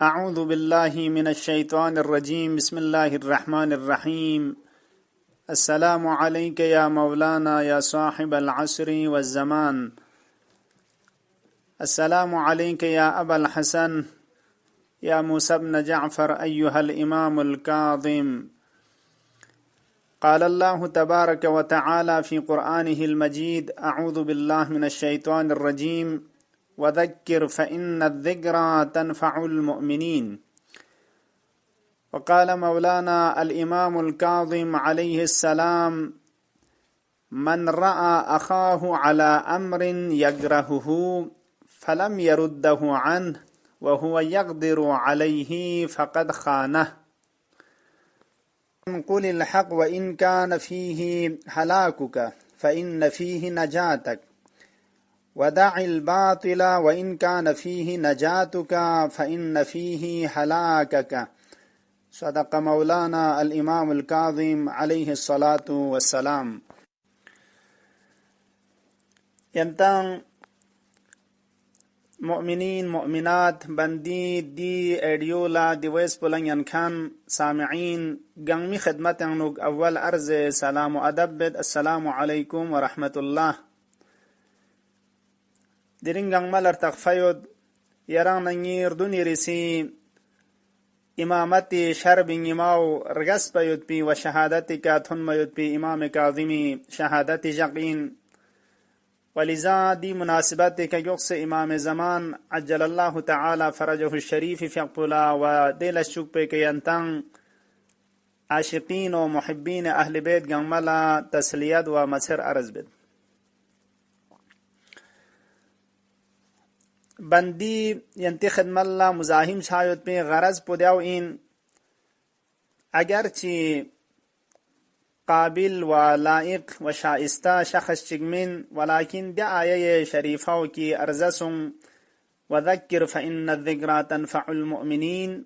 أعوذ بالله من الشيطان الرجيم بسم الله الرحمن الرحيم السلام عليك يا مولانا يا صاحب العصر والزمان السلام عليك يا أبا الحسن يا موسى بن جعفر أيها الإمام الكاظم. قال الله تبارك وتعالى في قرآنه المجيد: أعوذ بالله من الشيطان الرجيم وذكر فإن الذكرى تنفع المؤمنين. وقال مولانا الإمام الكاظم عليه السلام: من رأى أخاه على أمر يكرهه فلم يرده عنه وهو يقدر عليه فقد خانه. قل الحق وإن كان فيه هلاكك فإن فيه نجاتك، ودع الباطل وإن كان فيه نجاتك فإن فيه هلاكك. صدق مولانا الإمام الكاظم عليه الصلاة والسلام. ينتان مؤمنين مؤمنات بندی دی ایڈیولا دیویس پلنگ ینکان سامعین گنگمی خدمت انوگ اول عرض سلام و ادب بد. السلام علیکم ورحمت الله. درنگنگ ملر تغفید یران نگیر دونی رسی امامتی شرب نماو رگس بید بی و شهادتی که تن بید بی امام کاظمی شهادتی جقین. ولذا دی مناسبت که یقص امام زمان عجل الله تعالی فرجه الشریف فیقبلا و دیل الشک پی که ینتن عاشقین و محبین اهل بیت گنگملا تسلیت و مسر عرض بید. بندی ینتی خدمت الله مزاحم شاید پی غرض پودیو این اگرچی قابل و لائق و شائسته شخص چگمین، ولكن دی آیه شریفه کی ارزسم وذکر فإن الذکرى تنفع المؤمنین.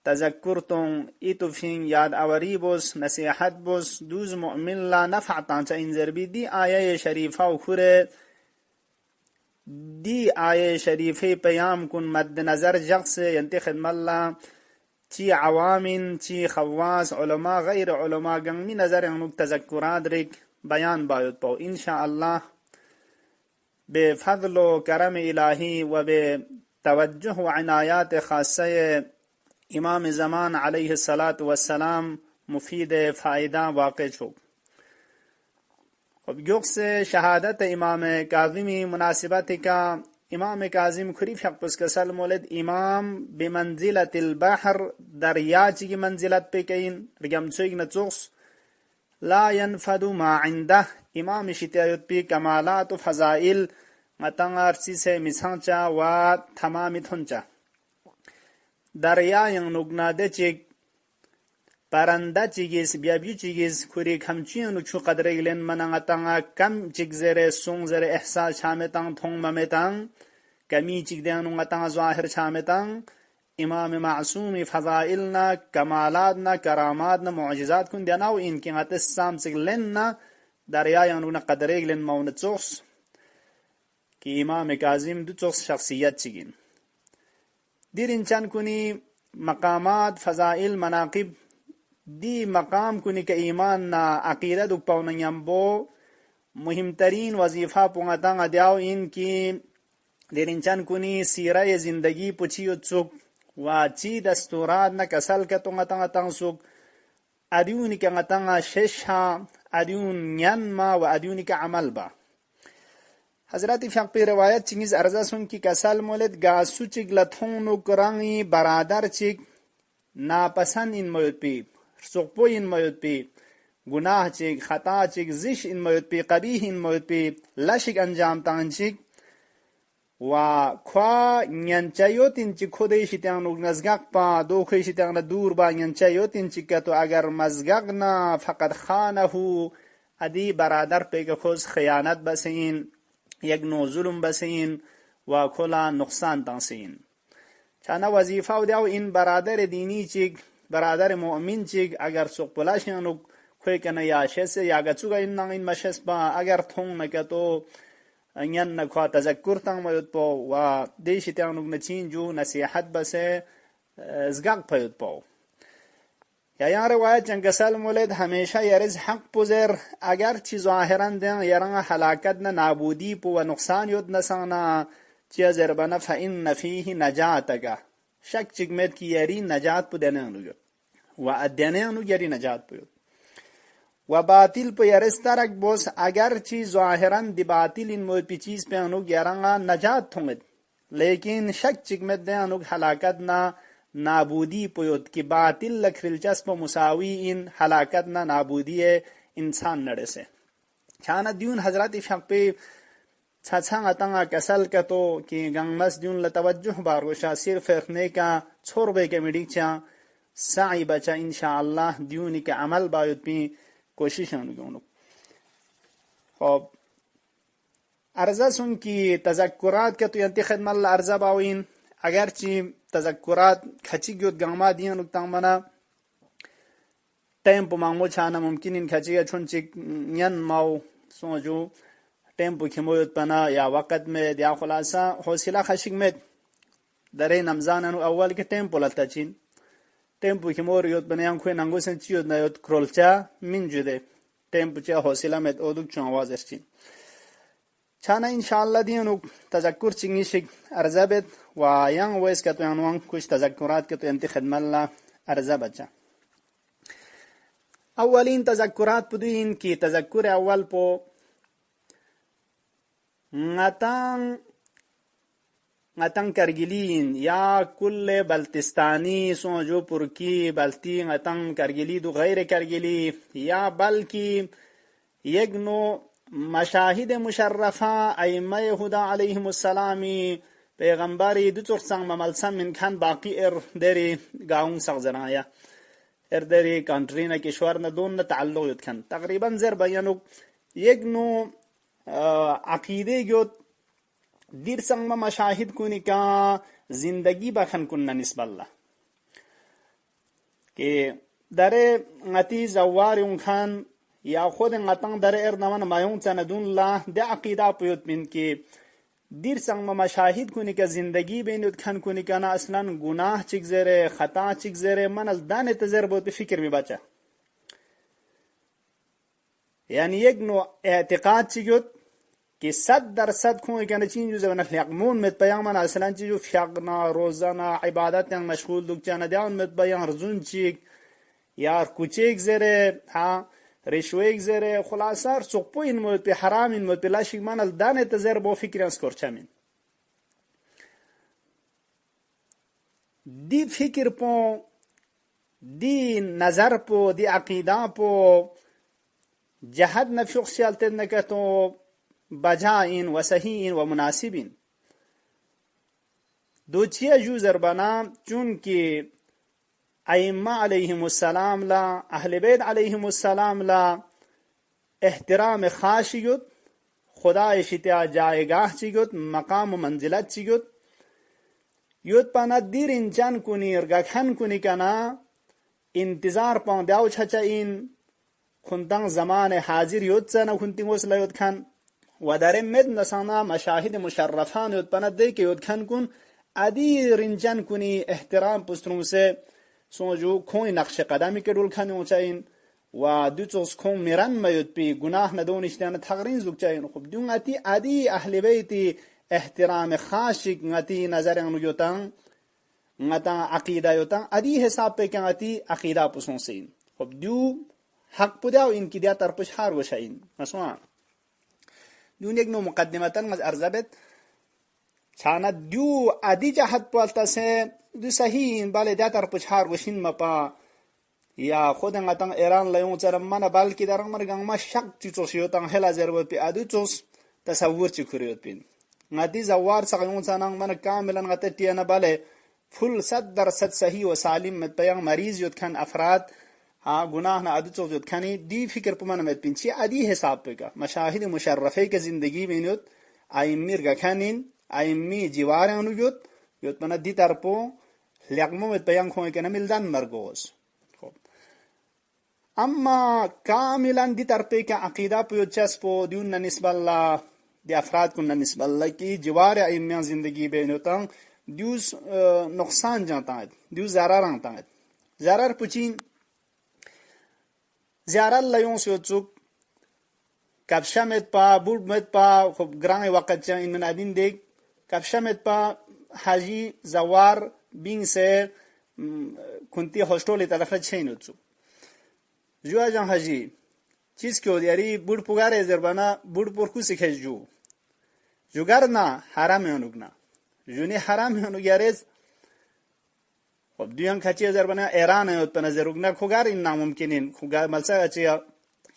تذکرتم ایتوفین یاد آوری بوس نصیحت بوس دوز مؤمن لا نفع تانچا انذر بی. دی آیه شریفه خوره دی آیه شریفه پیام کن مد نظر جغس ینتی خدمت الله چی عوامین چی خواص علماء غیر علماء گنگمی نظر انوک تذکرات ریک بیان باید پاو انشاءاللہ بفضل و کرم الہی و بتوجه و عنایات خاصه امام زمان علیه السلام مفید فائدہ واقع شد. خب یقص شهادت امام کاظمی مناسبت کا امام کاظم خریف حق پس کسل مولد امام بمنزلت البحر دریا چی منزلت پی کین رگم چویگ نچوخس لا ينفد ما عنده. امام شتایت پی کمالات و فضائل متنگارسی سے مسانچا و تمامی تھنچا. دریا ینگ نگناده چیگ پرنده چیگیس بیابیو چیگیس کوری کمچینو چو قدرگلن منانگتانگا کم چیگ زیر سونگ زیر احساس چامیتان تونگ ممیتان کمی چیگ دینونگتانگا ظاهر چامیتان. امام معصومی فضائلنا کمالاتنا کراماتنا معجزات کن دیناو اینکی غتس سام چیگلن دریا ینگنا قدرگلن مون چوخس کی امام کاظم دو چوخس شخصیت چیگین. دیر انچان کنی مقامات فضائل مناقب دی مقام کنی که ایمان نا عقیده دک پاونیم بو مهمترین وظیفه پونگتان دیاو این کی دیرینچان کنی سیره زندگی پچیو چوک و چی دستورات نا کسل که تونگتان سوک ادیونی که غتان شش ها ادیون نین ما و ادیونی که عمل با. حضرت فقی روایت چنگیز ارزاسون کی کسل مولد گاسو چیگ لطونو کرانگی برادر چیگ ناپسند این موید پی سقپو این موید پی گناه چیگ خطا چیگ زش این موید پی قبیح این موید پی لشک انجام تان چیگ و کوا نینچایوت این چیگ خودشی تیانو نزگق پا دوخیشی تیانو دور با نینچایوت این چیگ که تو اگر مزگق نا فقط خانهو ادی برادر پی که خوز خیانت بسین یک نو ظلم بسین و کلا نقصان تانسین. چانا وظیفه و دیو این برادر دینی چیگ برادر مؤمن چیگ اگر سوق پلاش نو کوئی کنه یا شس یا گچوگا این مشس با اگر تون نکتو انین نکوا تذکر تان مدد پو و دیش تیانوگ نچین جو نصیحت بسه زگاق پیود پاو یا یان روایت جنگسل مولد همیشه یرز حق پوزر اگر چی ظاهرن دن یران حلاکت نه نابودی پو و نقصان یود نسانا چی زربنا فإن فیه نجاتگا شک چگمت کی یری نجات پو دنانو یود و ادنانو یری نجات پو یود و باطل پو یرز ترک بوس اگر چی ظاهرن دی باطل ان مود پی چیز پہ انو یران نجات تھونگد لیکن شک چگمت دن انو حلاکت نه نابودی پویود کی باطل لکھرل چسپ مساوی ان حلاکت نہ نابودی انسان نڑے سے چھانا دیون حضرت افحق پہ چھاچھا تنگا کسل کا تو کہ گنگمس دیون لتوجہ باروشا صرف اخنے کا چھوڑ بے کے مڈی چا سعی بچا انشاءاللہ دیونی کے عمل بایود پی کوشش انگونو خوب ارزا سن کی تذکرات کا تو ینتی خدمت اللہ ارزا باوین اگرچی تذکرات کھچی گیوت گنگما دیان اکتاں منا ٹیمپو مانگو چھانا ممکن ان کھچی گا چھن چک نین ماو سوچو ٹیمپو کھمویت پنا یا وقت میں دیا خلاصا حوصلہ خشک میں درے نمزان انو اول کے ٹیمپو لتا چین ٹیمپو کھمور یوت بنیان کوئی ننگو سن چیوت نیوت کرولچا من جدے ٹیمپو چا حوصلہ میں اودک چون آواز ارچین چھانا انشاءاللہ دیانو تذکر چنگی شک ارزابت و ینگ ویس کا تو عنوان کچھ تذکرات کے تو انتی خدمت اللہ ارزا بچا اولین تذکرات پدوین کی تذکر اول پو غتان کرگلین یا کل بلتستانی سوجو پرکی بلتی غتان کرگلی دو غیر کرگلی یا بلکی یگنو مشاهد مشرفه ائمه هدا علیهم السلامی پیغمبری دو ترسان مملسن من کن باقی دری گاون سغزنایا دری کانترینا کشورنا دون تعلق یود کن تقریبا زر بیانو یک نو عقیده گیوت دیر سنگ مشاهد کنی کا زندگی بخن کننا نسب اللہ که در غتی زوار اون خان یا خود غتان در ارنمان مایون تندون الله ده عقیده پیوت من که دیر سنگ مشاهد کنی که زندگی بینید کن کنی که نا اصلا گناه چک زره خطا چک زره من از دان تزر بود فکر می بچه یعنی یک نوع اعتقاد چیگود که 100% کنی که نچین جوزه و نفلیقمون مت بیان من اصلا چیجو فیقنا روزانا عبادت یعنی مشغول دوک چانه دیان مت بیان رزون چیگ یا کوچیک زره ها رشوه زره خلاصار سوپو این مود پی حرام این مود پی لاشی من الدانه تزر با فکر اسکر چمین دی فکر پو دی نظر پو دی عقیده پو جهد نفیق سیالت نکتو بجائین و صحیحین و مناسبین دو چیه جو زربنا چون که ائمہ علیہم السلام لا اہل بیت علیہم السلام لا احترام خاص چیگوت خدا اشتیا جائگاہ چیگوت مقام و منزلت چیگوت یوت پانا دیر انچان کنی ارگاکھن کنی کنا انتظار پان دیاو چھچا این خنتان زمان حاضر یوت سانا خنتین وصل یوت کھن و در مد نسانا مشاہد مشرفان یوت پانا دے کے یوت کھن کن ادیر انچان کنی احترام پستروں سے سوجو کوئی نقش قدمی که رول کنی اوچاین و دو چوز کون میرن میود پی گناه ندونشتن تغرین زوگ چاین خوب دون ادی اهل بیتی احترام خاصی ngati نظر انو یوتان ngata عقیده یوتان ادی حساب پی که ngati عقیده پسون سین خوب دو حق پداو این کی دیا ترپش هار وشاین مسوان دون یک نو مقدمتن از ارزبت چانا دو ادی جهت پالتا سے دو صحیح بالے دیا ترپش هار وشین مپا یا خود غتان ایران لیون چرم من بلکی در مرگان ما شک چیزوش یوتان هلا زربت پی ادو چوز تصور چی کریوت پین غتی زوار سقیون سانان من کاملا غتی تیانا بالے فل 100% صحیح و سالم مت پیان مریض یوت کن افراد ها گناه نا ادو چوز یوت کنی دی فکر پمان مت پین چی ادی حساب پکا مشاهد مشرفه که زندگی بینیوت ایمیر گا کنین ایمی جوارانو یوت من دی ترپو لقمو مت پیان خوی کنه ملدن مرگوز اما کاملا دی طرفے کا عقیدہ پیو چسپو دیون نسب اللہ دی افراد کن نسب اللہ کی جوار ایمیان زندگی بینوتاں Düz noksan jantaet, düz zarar antaet. Zarar puçin ziyarar layon soçuk kapşamet pa burmet pa خوب grang وقت جا in من adin dek kapşamet pa haji zawar bin se kunti hostole tarafla çeyn oçuk. Jua jan haji چیز که دیاری بود پگار ازربانا بود پرخوش کهجو jogger نه حرام یانوگ نه جونی حرام یانوگ یارز خب دیان کچی ازربانا ایران هست پن ازروگ نه خوگر این ناممکنین خوگر ملسا کچی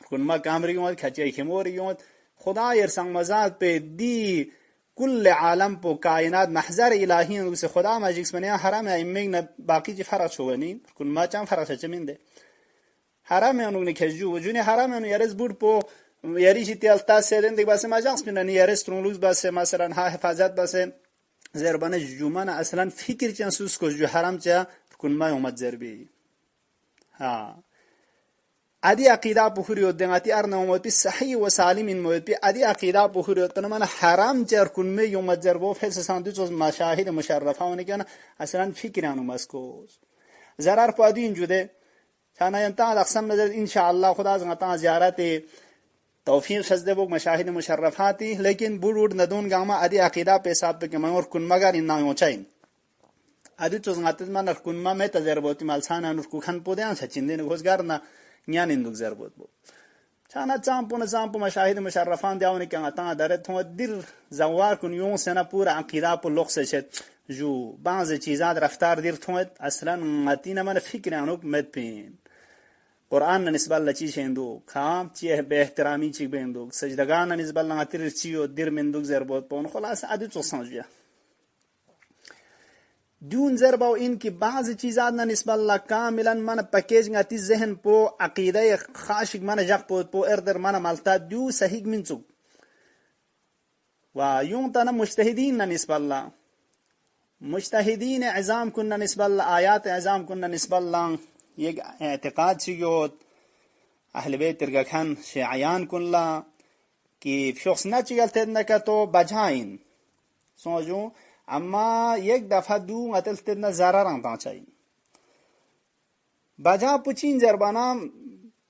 کنما کامری گوید کچی خموری گوید خدا یرسان مزاد په دی کل عالم په کائنات محضر الهی نو سے خدا ماجیکس منیا حرام ایمگ نه باقی چی فرق شوونی کنما چم فرق چمینده حرام یانو نه کجو وجونی حرام یانو یارز بود پو یاری چی التا سرن دیگه بس ماجاکس بینن یارز ترونلوز بس مثلا ها حفاظت بس زربانه جومانه اصلا فکر چن سوس کو جو حرام چا کنما اومد زربی ها ادي عقيده بخوريو دنگاتي ارنا موت صحيح وسالم ان موت ادي عقيده بخوريو تنمن حرام جر كن مي يوم جربو فس ساندوچ مشاهد مشرفه ونگن اصلا فکرانو مسکوز zarar پادین جوده چانا ينتا اقسم نظر ان شاء الله خدا زغتا زیارت توفیق سجده بوک مشاهد مشرفاتی لیکن بورود ندون گاما ادي عقيده په حساب کې مور کن مگر ان نو چاین ادي تو زغت من کن ما مت تجربه مالسانا نور کو خن پودیان سچیندن غوزګارنا نيان اندوك زربوت بو چانا چامپو مشاهد مشرفان دیاونی که اتا داره تو دیر زوار کن یون سنا پورا عقیده پو لغس شد جو بعض چیزات رفتار دیر تو اصلا متینا من فکر انوک مد پین قرآن نسبت لچی شندو کام چیه به احترامی چی بندوک سجدگان نسبت لناتیر چیو دیر مندوک زربوت پون خلاص ادی تو سمجھیا دون ضربه این که بعض چیزات نه نسبت الله کاملا من پکیج غتی ذهن پو عقیده خاشق من جق پو اردر من مالتا دو صحیح منسوب و یون تن مجتهدین نه نسبت الله مجتهدین عظام كنا نسبت الله آیات عظام كنا نسبت الله یک اعتقاد چیو اهل بیت ترگخان شیعیان کلا که شخص نه چیلت نکتو بجاین سمجھو اما یک دفعه دو قتل تدنا ضرر انتا چاہیے بجا پچین زربانا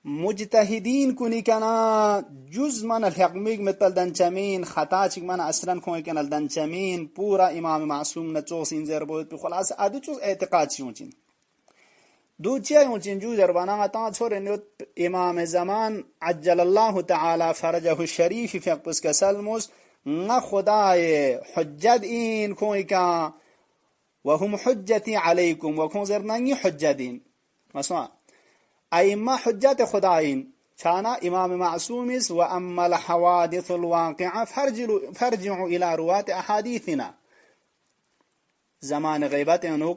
مجتهدین کنی کنا جز من الحقمیگ مثل دنچمین خطا چک من اصلا کنی کنا دنچمین پورا امام معصوم نچوس این زربوت بخلاص ادو چوز اعتقاد چیون چین دو چیون چین جو زربانا تا چھوڑے نیوت امام زمان عجل الله تعالی فرجه الشریف فی اقبس کسلموس نه خدای حجت این کوئی کا وهم حجتی علیکم و کون زرنانی حجتین مثلا ایما حجت خداین چانا امام معصوم است و اما الحوادث الواقعه فرجعوا الى روات احادیثنا زمان غیبت انو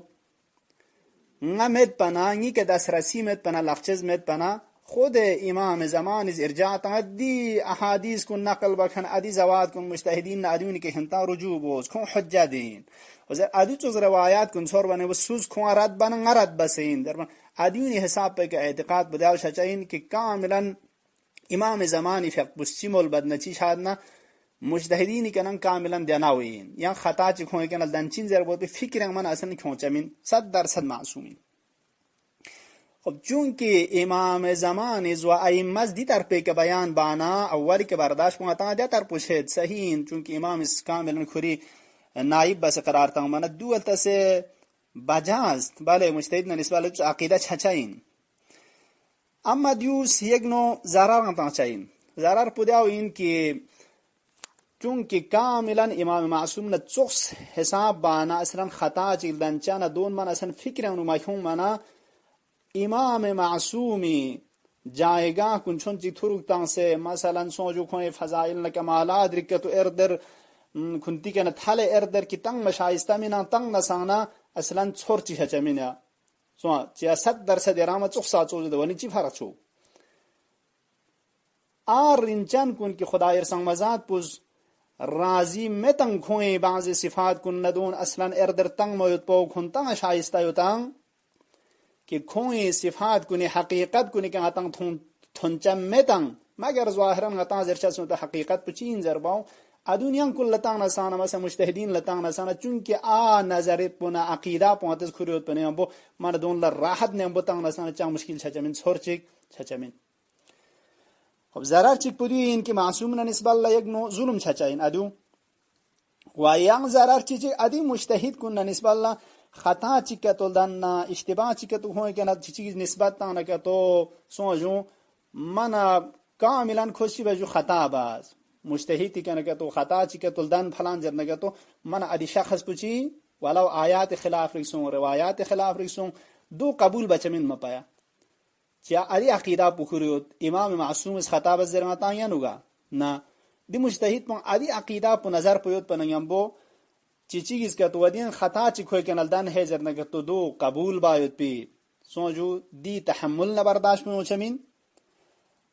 نمت پنانی که دسترسی مت پنا لغچز مت پنا خود امام زمان از ارجاع تمدی احادیث کن نقل بکن ادی زواد کن مجتهدین ادیونی که هنتا رجوع بوز کن حجتین وزر ادی چوز روایات کن سور بنه و سوز کن رد بنا نرد بسین در ادیونی حساب پہ کہ اعتقاد بدال شچین کہ کاملا امام زمانی فقط بسچمول بدنچی شادنا مجتهدین کنن کاملا دیاناوین یا خطا چی کن کنن دنچین زر بود فکر من اصلا کونچمین 100% معصومین خب چون که امام زمان از و ائمه دی طرف که بیان بانا اولی که برداشت کنتا دی طرف پوشید صحیح چون که امام اس کاملا کھری نائب بس قرار تا من دولت سے بجاست بله مجتهد نسبت عقیده چچاین اما دیوس یک نو ضرر نتا چاین ضرر پودیاو این که چون که کاملا امام معصوم نه چوس حساب بانا اصلا خطا چیل دنچانا دون من اصلا فکر اونو مفهوم منا امام معصومی جایگاه کن چون چی ترکتان سے مثلا سوچو کوئی فضائل نہ کمالات رکتو اردر کنتی کنه تھل اردر کی تنگ مشایسته مینا تنگ نسانا اصلا چورچی چمینا سو چیا 100% ارامه چوسا چوز دونی چی فرق چو ار انچان کن کی خدا ارسان مزاد پوز راضی متن کوئی بعض صفات کن ندون اصلا اردر تنگ موت پو کن تنگ شایسته یوتان کہ کوئی صفات کنی حقیقت کنی کہ ہتن تھنچم متن مگر ظاہرا ہتن زرچا سو حقیقت پچین زرباو aduniyan kul latang sana masa mujtahidin latang sana chunki a nazaret puna aqida pontes khuriot pane ambo mana don la rahat ne ambo tang sana chang mushkil chachamin sorchik chachamin خب zarar chik pudi in ki masum na nisbal la yagno zulum chachain adu wa yang zarar chi adi mujtahid kun na nisbal la khata chikatul danna ishtibah chikatu hoy kana chi nisbat tang na ka to soju mana kamilan khoshi baju khata baz مجتهد کنه که تو خطا چی که تلدن فلان جر نگه تو من ادی شخص پوچی ولو آیات خلاف رسون روایات خلاف رسون دو قبول بچمین مپایا چیا ادی عقیده پوخریوت امام معصوم از خطا بزر متا یا نوگا نه دی مجتهد پون ادی عقیده پو نظر پیوت پنیم بو چی چیز که تو ودین خطا چی کوی کنال دن هزر نگه تو دو قبول بایوت پی سوجو دی تحمل نه برداشت موچمین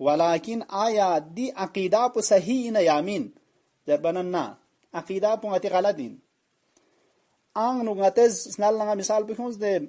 ولكن آیا دی عقیده پو صحیح نه یامین دربنن نه عقیده پو غتی غلطین آنگنو غتز سنال لنگا مثال بخونز ده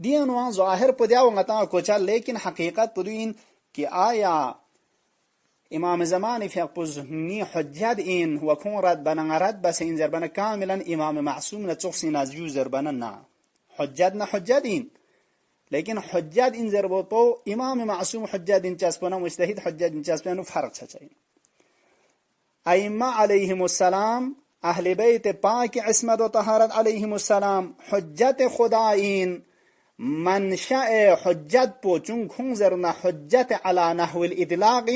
دین ظاهر پدیاو غتا کوچا لیکن حقیقت پدوین کہ آیا امام زمان فی قزنی حجت این و کون رد بنغرد بس این زربن کاملا امام معصوم نتوخسی نازجو زربن نا حجت نا حجت این لیکن حجت این زربو امام معصوم حجت این چسبنا مجتهد حجت این چسبنا فرق چچین ائمه علیهم السلام اهل بیت پاک عصمت و طهارت علیهم السلام حجت خدا این منشأ حجت پو چون کون زرنا حجت على نحو الاطلاق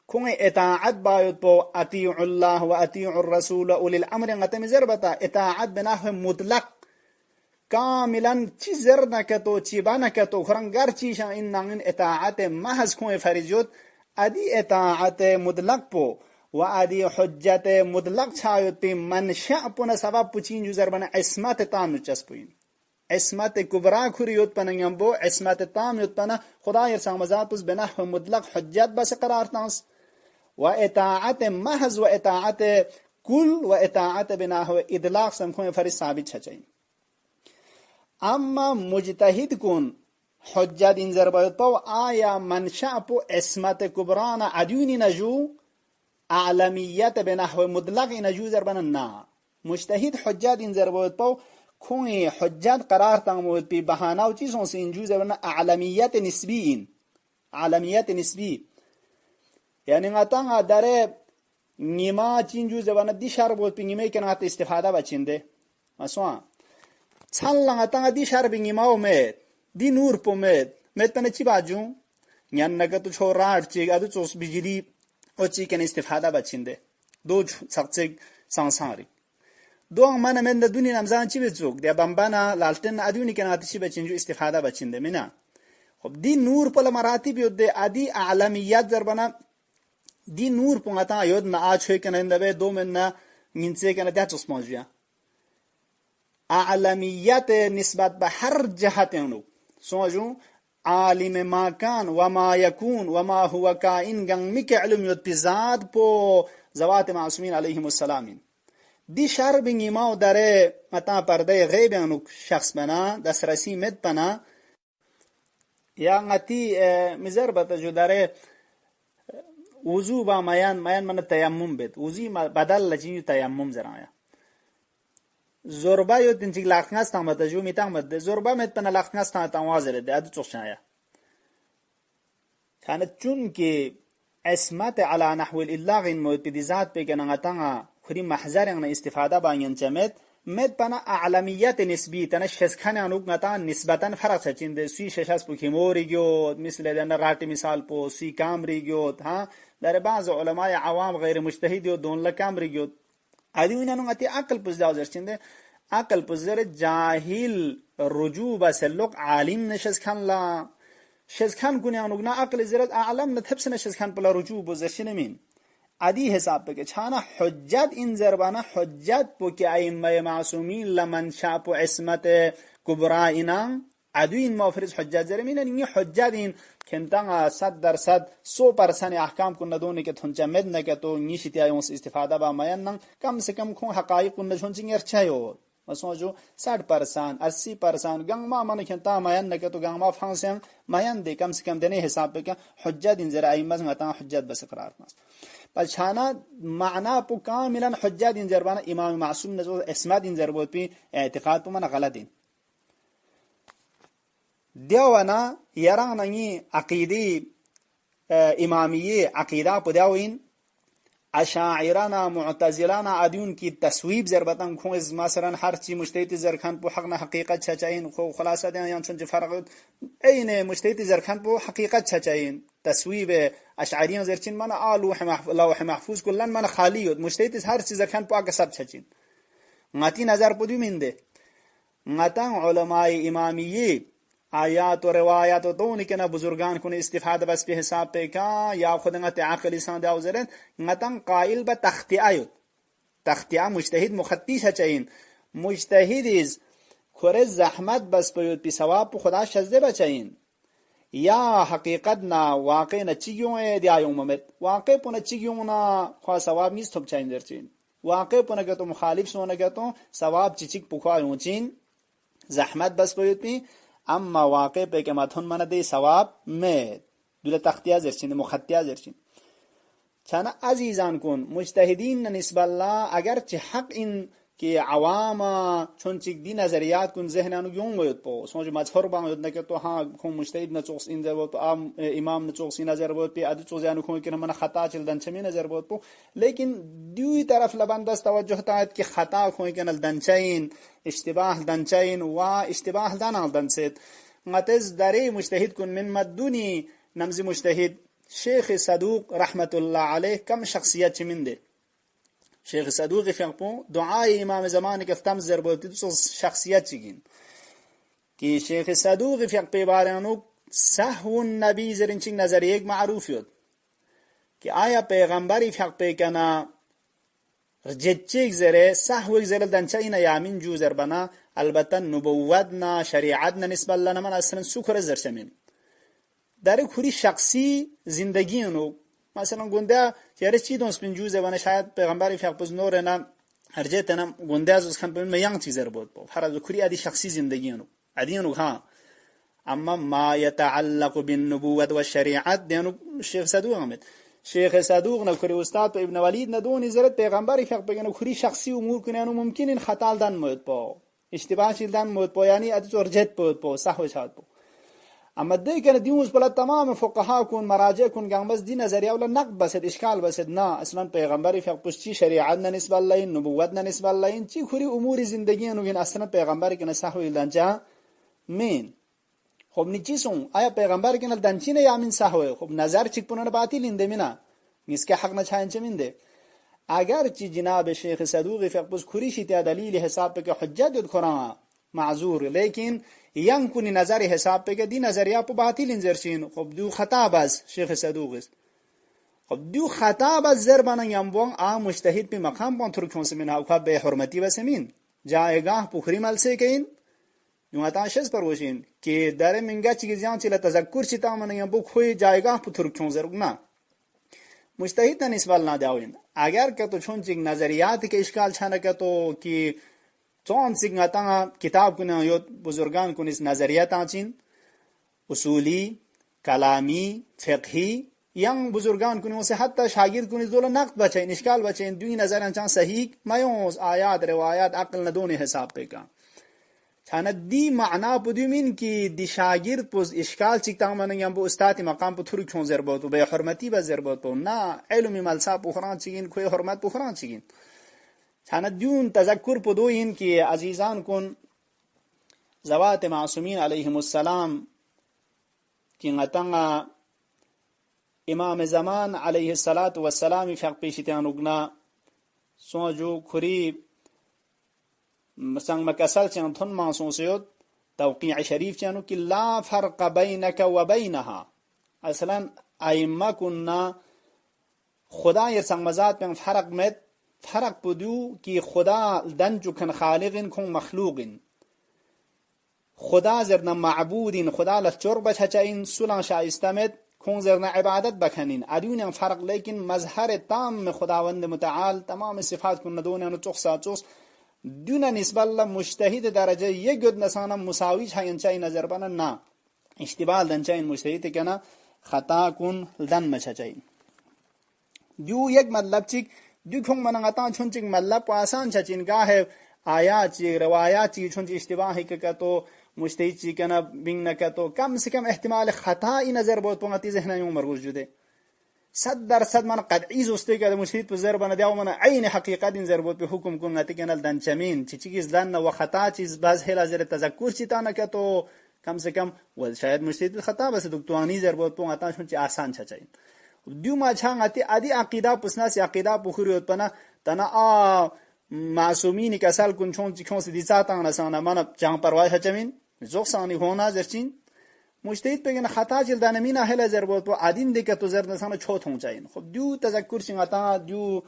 کون اطاعت باید پو اطیع الله و اطیع الرسول اولی الامر غتم زربتا اطاعت بنحو مطلق کاملا چی زرنا کتو چی بانا کتو خرنگر چیشا این نغن اطاعت محض کون فریجوت ادی اطاعت مطلق پو و ادی حجت مطلق چاید پی منشأ پو سبب پو چین جو زربنا عصمت تام چسپوین عصمت کبرا کریوت پنیم بو عصمت تام یوت پنا خدا یرسام ذاتس بنحو مطلق حجت بس قرار تانس و اطاعت محض و اطاعت کل و اطاعت بنحو اطلاق سمخون فرض ثابت چچین اما مجتهد کن حجت این ضربت پو آیا منشأ پو عصمت کبرانا عدیونی نجو اعلمیت بنحو مطلق نجو ضربنا نا مجتهد حجت این ضربت پو کوئی حجت قرار تنمود پی بهانه و چیزوں سے انجوز ہے اعلمیت نسبی این اعلمیت نسبی یعنی غطا داره نیما چینجوز ہے دی شر بود پی نیمه کنات استفاده بچنده مثلا چل غطا دی شر پی نیما اومد دی نور پومد مت پنه چی باجو نyan نگه تو چورار چیگ ادو چوس بجلی او چی کن استفاده بچنده دو چقچگ سانساری دو من من دونی نمزان چی بچوک دی بمبانا لالتن ادونی کنات چی بچنجو استفاده بچنده مینا خب دی نور پل مراتب یود ادی اعلمیت ضربنا دی نور پونگتا یود ما آج ہوئی کننده به دو من نینسه کنه ده چسمانجویا اعلمیت نسبت به هر جهت اونو سمجھو عالم ما کان وما یکون وما هو کائن گنگ مک علم یود پیزاد پو زوات معصومین علیهم السلامین دی شر بینگی ما داره متا پرده غیب انو شخص بنا دسترسی مد بنا یا غتی مزر بتا جو داره وضو با میان من تیمم بید وضی بدل لجی تیمم زرایا زوربا یو تنچی لاخناس تا متا جو میتام مد زوربا مت پنا لاخناس تا تاوازره ده ادو چوشایا كانت چون که اسمت على نحو الاطلاق مود بدذات بگنغتانا خری محضر ان استفاده با ینچمت مد بنا اعلمیت نسبی تنشس خن انوگ نتا نسبتا فرق چند سوی ششاس پو کیموری گیو مثل دن راتی مثال پو سی کامری گیو ها در بعض علماء عوام غیر مجتهد و دون لکام ریگود ادیونا نو اتی عقل پزداو زرچنده عقل پزر جاهل رجوع بسلق عالم نشز کن لا شز کن کنه انوگنا عقل زرت اعلم نتبس نشز کن پلا رجوع بزرشن مین عدی حساب بگه چانا حجت این زربانا حجت بو که ائمه معصومین لمن شاپ و عصمت کبرا اینا عدو این مافرز حجت زرمین این حجت این کنتان 100% 100% احکام کو ندونه که تنجمد نکتو نیشتی ایونس استفاده با میان کم سے کم کون حقایق کو نشون چنگر چایو مثلا جو 100% 80% گنگ ما من کنتا میان نکتو گنگ ما فانسن میان دے کم سے کم دنے حساب بکا حجت این زر ائمه متا حجت بس قرار ماس بلچانا معنا پو کاملا حجت این زربانا امام معصوم نزو اسمت این زربوت پی اعتقاد پو من غلطین دیوانا یران نی عقیده امامیه عقیده پو دیوین اشاعرانا معتزلانا ادیون کی تصویب ضربتن کو از مثلا هر چی مجتهد زرخان پو حقنا حقیقت چچاین خو خلاصه دیان یان چون فرق عین مجتهد زرخان پو حقیقت چچاین تصویب اشعریان زرچین من لوح محفوظ کلن من خالی ود مجتهد هر چی زرخان پو اگه سب چچین ماتی نظر پو دی منده ماتن علماء امامیه آیات و روایات و دونی که نا بزرگان کنه استفاده بس به حساب پہ کا یا خود نگت عقلی سان داو زرن نگتن قائل با تختیه تختیه مجتهد مخطیش چاین مجتهد از کور زحمت بس پیود پی ثواب خدا شزده بچاین یا حقیقت نا واقع نا چیگیون دیایون ممت واقع پونا چیگیون نا خواه ثواب نیست تب چاین در چین واقع پونا گتو مخالف سونا گتو ثواب چیچک پوکایون چین زحمت بس پیود پی اما واقع به که متون من دی ثواب می دوله تختیه زرچین مخطیه زرچین چانا عزیزان کن مجتهدین نسبت الله اگر چه حق این که عوام چون چیک دی نظریات کن ذهنانو یون وید پو سمجھ مظهر باید نکه تو ها کن مجتهد نچوکس این زر بود امام نچوکس این نظر بود پی ادو چوزیانو کن که من خطا چلدن چمی نظر بود پو لیکن دوی طرف لبندست توجه تاید که خطا کن که نل دنچین اشتباه دنچین و اشتباه دانال دنسید متز داری مجتهد کن من مدونی نمزی مجتهد شیخ صدوق رحمت الله علیه کم شخصیت چمنده شیخ صدوق فقپو دعای امام زمانی که فتم زربوتی تو شخصیت چگین که شیخ صدوق فقپی بارانو سهو نبی زرنچنگ نظریه ایک معروف یود که آیا پیغمبری فقپی کنا رجچیک زره سهو زره دنچه اینا یامین جو زربنا البته نبوتنا شریعتنا نسبت لنا من اصلا سکر زرشمین در کوری شخصی زندگی نو مثلا گنده یاره چی دونس بین جوزه و شاید پیغمبری فقط نور نه هرجت نه گنده از خان بین میان چیزر بود هر از کوری ادی شخصی زندگی نو ادی نو ها اما ما يتعلق بالنبوة والشريعت دینو شیخ صدوق احمد شیخ صدوق نه کوری استاد ابن ولید نه دون زرت پیغمبری فقط بگن کوری شخصی امور کنه نو ممکن این خطا دان مود با اشتباه شیلدن مود با یعنی ادی ورجت بود با صح و شاد با اما دی کنه دیوز بلا تمام فقها کن مراجع کن گنگ بس دی نظریه ولا نقد بس اشکال بس نه اصلا پیغمبری فقط پشتی شریعت نه نسبت الله نبوت نه نسبت الله چی خوری امور زندگی نو گن اصلا پیغمبری کنه صح و دنجا مین خب نیچیسون آیا پیغمبر کنه دنچینه یا من صح و خب نظر چیک پونن باطل انده مینا نیسکه حق نه چاین چمینده اگر چی جناب شیخ صدوق فقط کوری شی دلیل حساب که حجت کنه معذور لیکن یم کنی نظر حساب پہ کہ دی نظریہ پو باطل انزرشین خب دو خطا باز شیخ صدوق است خب دو خطا باز زر بنا یم بون مجتهد پہ مقام بون ترکون سے منها اوکا بے حرمتی بسمین جائگاہ پخری مل سے کین یوں اتا شز پر وشین کہ در منگا چیزیاں چلا تذکر چتا من یم بو کوئی جائگاہ پو ترکون زرگنا مجتهد نسبت نہ داوین اگر کہ تو چون چیز نظریات کے اشکال چھنا کہ تو کہ چون سیگناتا کتاب کنه یود بزرگان کنیس نظریات آچین اصولی کلامی فقهی یم بزرگان کنه واسه حتی شاگرد کنیس دولا نقد بچین اشکال بچین دوی نظر انچان صحیح میوز آیات روایات عقل ندونه حساب پہ کا چانا دی معنا پدی من کی دی شاگرد پوز اشکال چکتا من یم بو استاد مقام پو تھوری چون زر بوتو بے حرمتی با زر بوتو نا علم ملسا بخران چگین کوئی حرمت بخران چگین چانا دیون تذکر پدو این که عزیزان کن زوات معصومین علیهم السلام کی غتنگا امام زمان علیه السلام فق پیشتیان اگنا سوجو خری مسنگ مکسل چن تن مانسون سیود توقیع شریف چنو کہ لا فرق بینک و بینها اصلا ائمه کننا خدا یرسنگ مزاد میں فرق بدو کہ خدا دنجو کن خالقین کن مخلوقین خدا زرنا معبودین خدا لچور بچچین سلان شایستمت کون زرنا عبادت بکنین ادیون فرق لیکن مظهر تام خداوند متعال تمام صفات کن ندونه نو چخص دون نسبت الله مجتهد درجه یک گد نسانا مساوی چاین چای نظر بنا نا اشتباه دن چاین مجتهد کنا خطا کن دن مچچین دو یک مطلب چیک دو کھنگ منغتا چون چیک مطلب کو آسان چچین گاہ آیات چیک روایات چیک چون چی اشتباہی کتو مجتهد چی کنا بینگ نکتو کم سے کم احتمال خطا ای نظر بود پونگتی ذہنہ یوں مرگوز جدے 100% من قطعی زوسته که مجتهد په ضرب نه دیو من عین حقیقت این ضربت به حکم کن نتی کنال دن چمین چیز دن و خطا چیز باز هلا زر تذکر چیتا نه که تو کم سے کم و شاید مجتهد خطا بس دکتوانی ضربت پون اتا شون چی آسان چچین دیو ما چانگ اتی ادی عقیده پسنا سی عقیده بخوریت پنا تنا معصومین کسال کن چون چی کون سی دیساتا نسانا من جان پرواز چمین زوخسانی هونا زرچین مجتهد بگن خطا چل دانمین اهل ضربت و عدین دیگه تو زرد نسانه چوت ہوں چاہین خب دیو تذکر چنگاتا دیو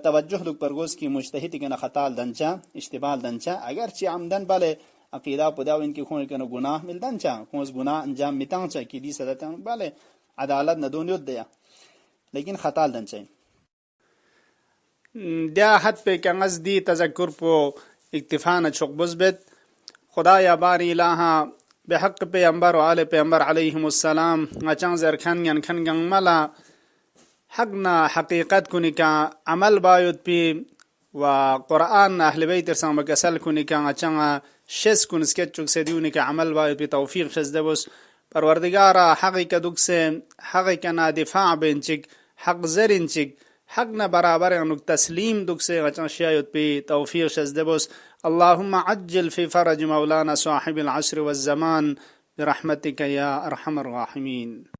توجه دک پرگوز کی مجتهد گنا خطا دنچا اشتباه دنچا اگر چی عمدن بله عقیده پداو ان کی خون کنه گناه مل دنچا کوز گناه انجام میتان چا کی دی صدتن بله عدالت ندونیت دیا لیکن خطا دنچا دیا حد پہ کنز دی تذکر پو اکتفا نہ چوک بزبت خدا یا باری الہا بحق پیغمبر و آل پیغمبر علیهم السلام اچان زرکن ین کن ملا حقنا حقیقت کنی کا عمل باید پی و قرآن اهل بیت رسان بکسل کنی کا اچان شس کن اسکت چک سدیونی کا عمل باید پی توفیق شز دبس پروردگارا حقی کا دک سے حقی کا نا دفاع بینچک حق زرینچک حقنا برابر انک تسلیم دک سے اچان شاید پی توفیق شز دبس اللهم عجل في فرج مولانا صاحب العصر والزمان برحمتك يا أرحم الراحمين.